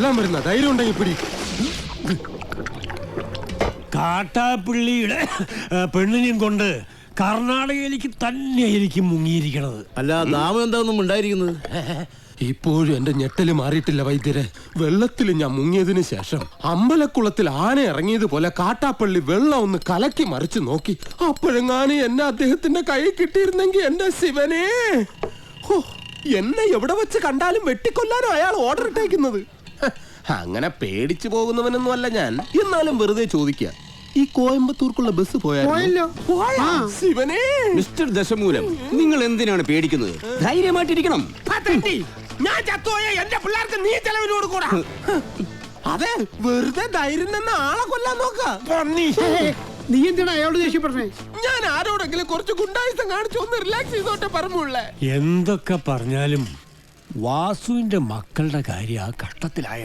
കൊല്ലാൻ വരുന്ന ധൈര്യം ഉണ്ടെങ്കിൽ പിടി. കാട്ടാപ്പിള്ളിയുടെ പെണ്ണിനെയും കൊണ്ട് കർണാടകയിലേക്ക് തന്നെയായിരിക്കും മുങ്ങിയിരിക്കണത്. അല്ല നാമം എന്താണെന്നും ഉണ്ടായിരിക്കുന്നത്? ഇപ്പോഴും എന്റെ ഞെട്ടല് മാറിയിട്ടില്ല വൈദ്യരെ. വെള്ളത്തിൽ ഞാൻ മുങ്ങിയതിനു ശേഷം അമ്പലക്കുളത്തിൽ ആന ഇറങ്ങിയതുപോലെ കാട്ടാപ്പള്ളി വെള്ളം ഒന്ന് കലക്കി മറിച്ച് നോക്കി. അപ്പോഴെങ്ങാനും എന്നെ അദ്ദേഹത്തിന്റെ കൈ കിട്ടിയിരുന്നെങ്കിൽ എന്റെ ശിവനെ, എന്നെ എവിടെ വെച്ച് കണ്ടാലും വെട്ടിക്കൊല്ലാനോ അയാൾ ഓർഡർ ഇട്ടേക്കുന്നത്. അങ്ങനെ പേടിച്ചു പോകുന്നവനൊന്നും അല്ല ഞാൻ. എന്നാലും വെറുതെ ചോദിക്കുക, ഈ കോയമ്പത്തൂർക്കുള്ള ബസ് പോയാലോ? ശിവനെ, മിസ്റ്റർ ദശമൂലം, നിങ്ങൾ എന്തിനാണ് പേടിക്കുന്നത്? ധൈര്യമായിട്ടിരിക്കണം. ഞാൻ ചത്തുപോയ എന്റെ പിള്ളേർക്ക് നീ ചെലവിന് കൊടുക്കൂടാ. അതെ, വെറുതെ ധൈര്യം നിന്ന് ആളെ കൊല്ലാൻ നോക്ക. നീ എന്തിനാ അയാളോട് ദേഷ്യപ്പെട്ടേ? ഞാൻ ആരോടെങ്കിലും കുറച്ച് ഗുണ്ടായുസം കാണിച്ചു ഒന്ന് റിലാക്സ് ചെയ്തോട്ടെ പറഞ്ഞുള്ളേ. എന്തൊക്കെ പറഞ്ഞാലും വാസുവിന്റെ മക്കളുടെ കാര്യം ആ കഷ്ടത്തിലായത്.